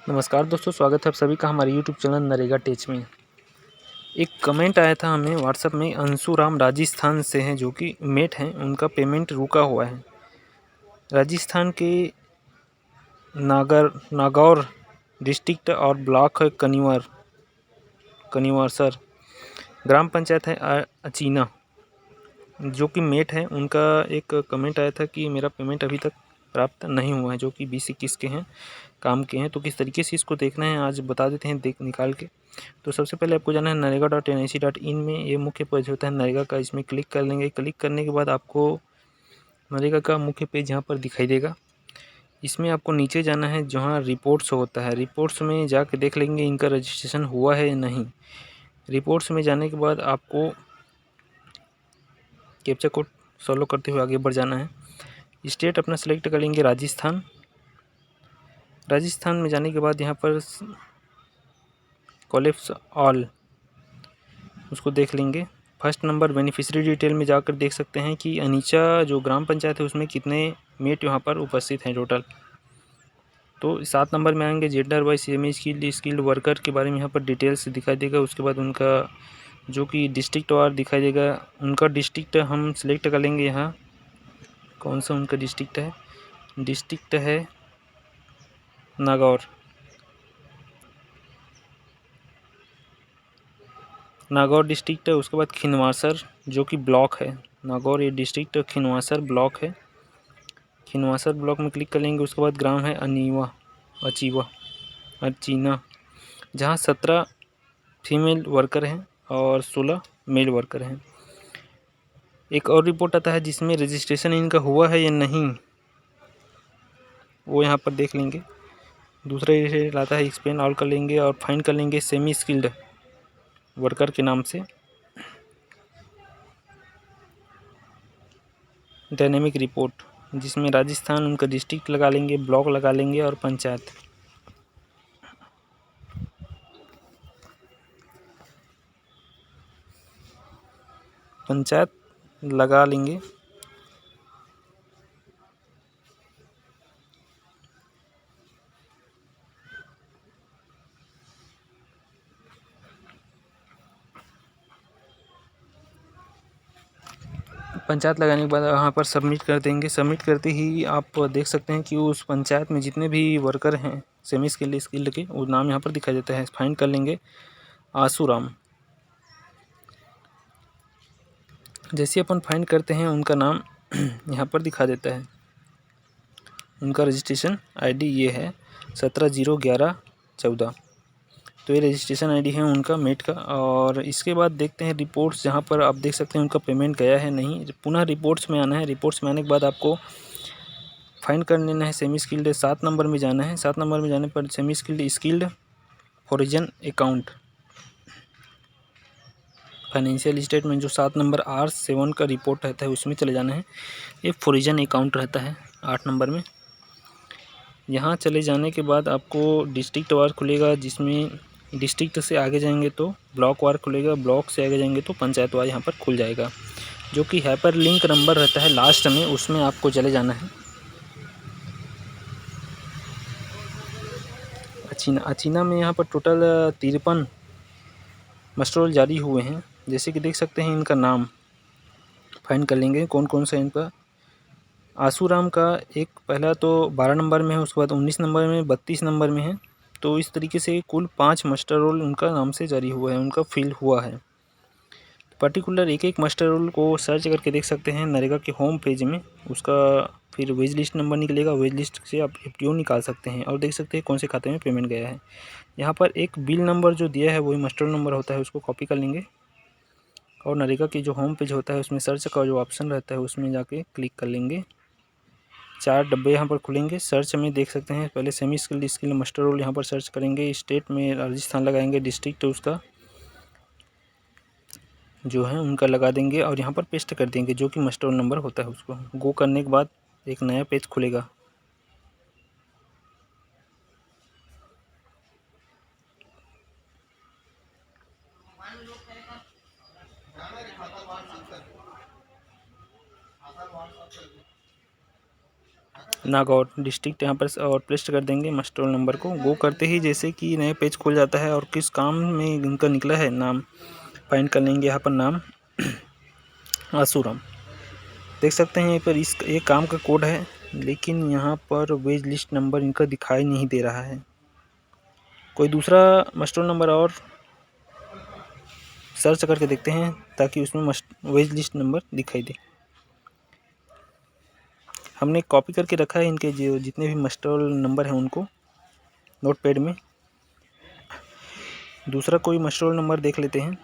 नमस्कार दोस्तों, स्वागत है आप सभी का हमारे यूट्यूब चैनल नरेगा टेच में। एक कमेंट आया था हमें व्हाट्सएप में, अंशु राम राजस्थान से हैं जो कि मेट हैं, उनका पेमेंट रुका हुआ है। राजस्थान के नागौर डिस्ट्रिक्ट और ब्लॉक है कनिवार सर, ग्राम पंचायत है अचीना, जो कि मेट हैं। उनका एक कमेंट आया था कि मेरा पेमेंट अभी तक प्राप्त नहीं हुआ है, जो कि 20-21 के हैं, काम के हैं। तो किस तरीके से इसको देखना है आज बता देते हैं निकाल के। तो सबसे पहले आपको जाना है नरेगा.nic.in में, ये मुख्य पेज होता है नरेगा का। इसमें क्लिक कर लेंगे। क्लिक करने के बाद आपको नरेगा का मुख्य पेज यहाँ पर दिखाई देगा। इसमें आपको नीचे जाना है जहाँ रिपोर्ट्स होता है। रिपोर्ट्स में जाके देख लेंगे इनका रजिस्ट्रेशन हुआ है या नहीं। रिपोर्ट्स में जाने के बाद आपको कैप्चा कोड सॉल्व करते हुए आगे बढ़ जाना है। स्टेट अपना सेलेक्ट कर लेंगे राजस्थान। राजस्थान में जाने के बाद यहाँ पर कॉलेप्स ऑल उसको देख लेंगे। फर्स्ट नंबर बेनिफिशियरी डिटेल में जाकर देख सकते हैं कि अनीचा जो ग्राम पंचायत है उसमें कितने मेट यहाँ पर उपस्थित हैं टोटल। तो 7 नंबर में आएंगे gender wise semi skilled worker के बारे में यहाँ पर डिटेल्स दिखाई देगा। उसके बाद उनका जो कि डिस्ट्रिक्ट वार दिखाई देगा। उनका डिस्ट्रिक्ट हम सिलेक्ट कर लेंगे। यहाँ कौन सा उनका डिस्ट्रिक्ट है? डिस्ट्रिक्ट है नागौर डिस्ट्रिक्ट है। उसके बाद खिनवासर जो कि ब्लॉक है। नागौर ये डिस्ट्रिक्ट, खिनवासर ब्लॉक है। खिनवासर ब्लॉक में क्लिक कर लेंगे। उसके बाद ग्राम है अचीना, जहाँ 17 फीमेल वर्कर हैं और 16 मेल वर्कर हैं। एक और रिपोर्ट आता है जिसमें रजिस्ट्रेशन इनका हुआ है या नहीं, वो यहाँ पर देख लेंगे। दूसरा ये आता है, एक्सप्लेन ऑल कर लेंगे और फाइंड कर लेंगे सेमी स्किल्ड वर्कर के नाम से। डायनेमिक रिपोर्ट जिसमें राजस्थान उनका डिस्ट्रिक्ट लगा लेंगे, ब्लॉक लगा लेंगे और पंचायत लगा लेंगे। पंचायत लगाने के बाद वहाँ पर सबमिट कर देंगे। सबमिट करते ही आप देख सकते हैं कि उस पंचायत में जितने भी वर्कर हैं सेमी स्किल्ड के, वो नाम यहाँ पर दिखाई देता है। फाइंड कर लेंगे आसूराम। जैसे अपन फाइंड करते हैं उनका नाम यहाँ पर दिखा देता है। उनका रजिस्ट्रेशन आईडी ये है 17/0/11/14। तो ये रजिस्ट्रेशन आईडी है उनका मेट का। और इसके बाद देखते हैं रिपोर्ट्स, जहाँ पर आप देख सकते हैं उनका पेमेंट गया है नहीं। पुनः रिपोर्ट्स में आना है। रिपोर्ट्स में आने के बाद आपको फाइंड कर लेना है सेमी स्किल्ड। 7 नंबर में जाना है। 7 नंबर में जाने पर semi skilled origin account financial statement जो 7 नंबर R7 का रिपोर्ट रहता है उसमें चले जाना है। ये फोरिजन अकाउंट रहता है 8 नंबर में। यहाँ चले जाने के बाद आपको डिस्ट्रिक्ट वार खुलेगा, जिसमें डिस्ट्रिक्ट से आगे जाएंगे तो ब्लॉक वार खुलेगा, ब्लॉक से आगे जाएंगे तो पंचायत वार यहाँ पर खुल जाएगा। जो कि हाइपर लिंक नंबर रहता है लास्ट में, उसमें आपको चले जाना है। अचीना में यहाँ पर टोटल 53 मस्टर रोल जारी हुए हैं। जैसे कि देख सकते हैं इनका नाम फाइंड कर लेंगे कौन कौन सा इनका। आसूराम का एक पहला तो 12 नंबर में है, उसके बाद 19 नंबर में, 32 नंबर में है। तो इस तरीके से कुल 5 मास्टर रोल उनका नाम से जारी हुआ है, उनका फिल हुआ है। पर्टिकुलर एक एक मास्टर रोल को सर्च करके देख सकते हैं नरेगा के होम पेज में। उसका फिर वेज लिस्ट नंबर निकलेगा, वेज लिस्ट से आप एफटीओ निकाल सकते हैं और देख सकते हैं कौन से खाते में पेमेंट गया है। यहाँ पर एक बिल नंबर जो दिया है वही मास्टर नंबर होता है, उसको कॉपी कर लेंगे और नरेगा की जो होम पेज होता है उसमें सर्च का जो ऑप्शन रहता है उसमें जाके क्लिक कर लेंगे। 4 डब्बे यहाँ पर खुलेंगे। सर्च में देख सकते हैं पहले सेमी स्किल्ड मास्टर रोल यहाँ पर सर्च करेंगे। स्टेट में राजस्थान लगाएंगे, डिस्ट्रिक्ट उसका जो है उनका लगा देंगे और यहाँ पर पेस्ट कर देंगे जो कि मास्टर रोल नंबर होता है। उसको गो करने के बाद एक नया पेज खुलेगा। नागौर डिस्ट्रिक्ट यहाँ पर और पेस्ट कर देंगे मस्ट रोल नंबर को। गो करते ही जैसे कि नया पेज खुल जाता है और किस काम में इनका निकला है नाम फाइंड कर लेंगे। यहाँ पर नाम आसूराम देख सकते हैं। यहाँ पर इस एक काम का कोड है, लेकिन यहाँ पर वेज लिस्ट नंबर इनका दिखाई नहीं दे रहा है। कोई दूसरा मस्ट रोल नंबर और सर्च करके देखते हैं ताकि उसमें वेज लिस्ट नंबर दिखाई दे। हमने कॉपी करके रखा है इनके जो जितने भी मस्ट रोल नंबर हैं उनको नोटपैड में। दूसरा कोई मस्ट रोल नंबर देख लेते हैं,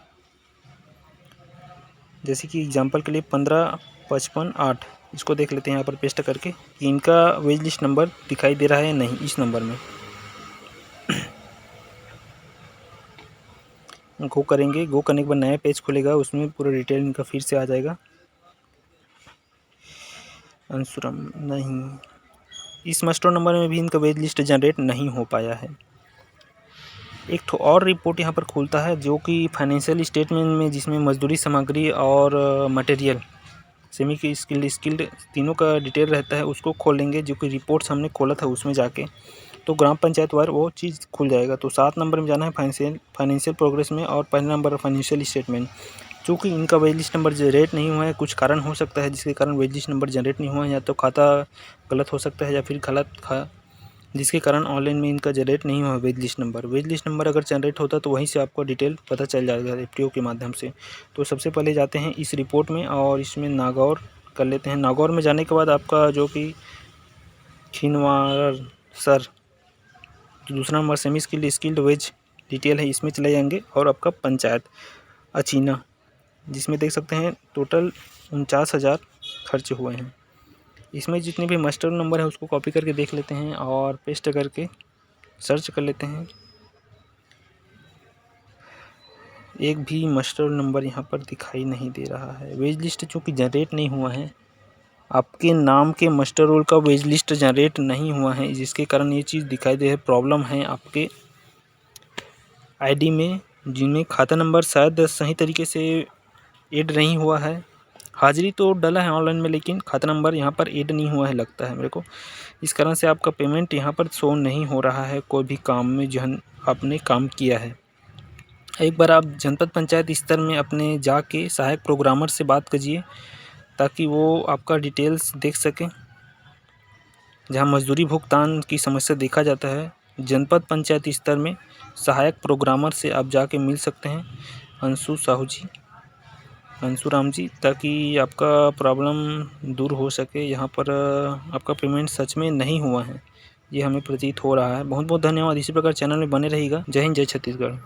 जैसे कि एग्जांपल के लिए 1555 इसको देख लेते हैं यहाँ पर पेस्ट करके कि इनका वेज लिस्ट नंबर दिखाई दे रहा है या नहीं इस नंबर में। गो करेंगे। गो करने के बाद नया पेज खुलेगा, उसमें पूरा डिटेल इनका फिर से आ जाएगा। अंशुरम नहीं, इस मस्ट रोल नंबर में भी इनका वेज लिस्ट जनरेट नहीं हो पाया है। एक तो और रिपोर्ट यहाँ पर खुलता है जो कि फाइनेंशियल स्टेटमेंट में, जिसमें मजदूरी सामग्री और मटेरियल सेमी की स्किल्ड तीनों का डिटेल रहता है। उसको खोलेंगे, जो कि रिपोर्ट्स हमने खोला था उसमें जाके तो ग्राम पंचायत वार वो चीज़ खुल जाएगा। तो 7 नंबर में जाना है फाइनेंशियल प्रोग्रेस में, और पहला नंबर फाइनेंशियल स्टेटमेंट। चूँकि इनका वेज लिस्ट नंबर जनरेट नहीं हुआ है, कुछ कारण हो सकता है जिसके कारण वेज लिस्ट नंबर जनरेट नहीं हुआ है, या तो खाता गलत हो सकता है या फिर जिसके कारण ऑनलाइन में इनका जनरेट नहीं हुआ wage list number. Wage list number अगर जनरेट होता तो वहीं से आपको डिटेल पता चल जाएगा एफटीओ के माध्यम से। तो सबसे पहले जाते हैं इस रिपोर्ट में और इसमें नागौर कर लेते हैं। नागौर में जाने के बाद आपका जो कि खिनवार सर दूसरा number semi skilled wage detail है, इसमें चले जाएंगे। और आपका पंचायत अचीना, जिसमें देख सकते हैं टोटल 49,000 खर्च हुए हैं। इसमें जितने भी मस्ट रोल नंबर है उसको कॉपी करके देख लेते हैं और पेस्ट करके सर्च कर लेते हैं। एक भी मस्ट रोल नंबर यहाँ पर दिखाई नहीं दे रहा है। वेज लिस्ट चूँकि जनरेट नहीं हुआ है, आपके नाम के मस्ट रोल का वेज लिस्ट जनरेट नहीं हुआ है, जिसके कारण ये चीज़ दिखाई दे रही है। प्रॉब्लम है आपके आईडी में, जिनमें खाता नंबर शायद सही तरीके से ऐड नहीं हुआ है। हाजिरी तो डाला है ऑनलाइन में, लेकिन खाता नंबर यहाँ पर ऐड नहीं हुआ है लगता है मेरे को। इस कारण से आपका पेमेंट यहाँ पर शो नहीं हो रहा है कोई भी काम में जो आपने काम किया है। एक बार आप जनपद पंचायत स्तर में अपने जाके सहायक प्रोग्रामर से बात कीजिए, ताकि वो आपका डिटेल्स देख सकें। जहाँ मजदूरी भुगतान की समस्या देखा जाता है, जनपद पंचायत स्तर में सहायक प्रोग्रामर से आप जाके मिल सकते हैं, अंशुराम जी, ताकि आपका प्रॉब्लम दूर हो सके। यहाँ पर आपका पेमेंट सच में नहीं हुआ है, ये हमें प्रतीत हो रहा है। बहुत बहुत धन्यवाद। इसी प्रकार चैनल में बने रहिएगा। जय हिंद, जय छत्तीसगढ़।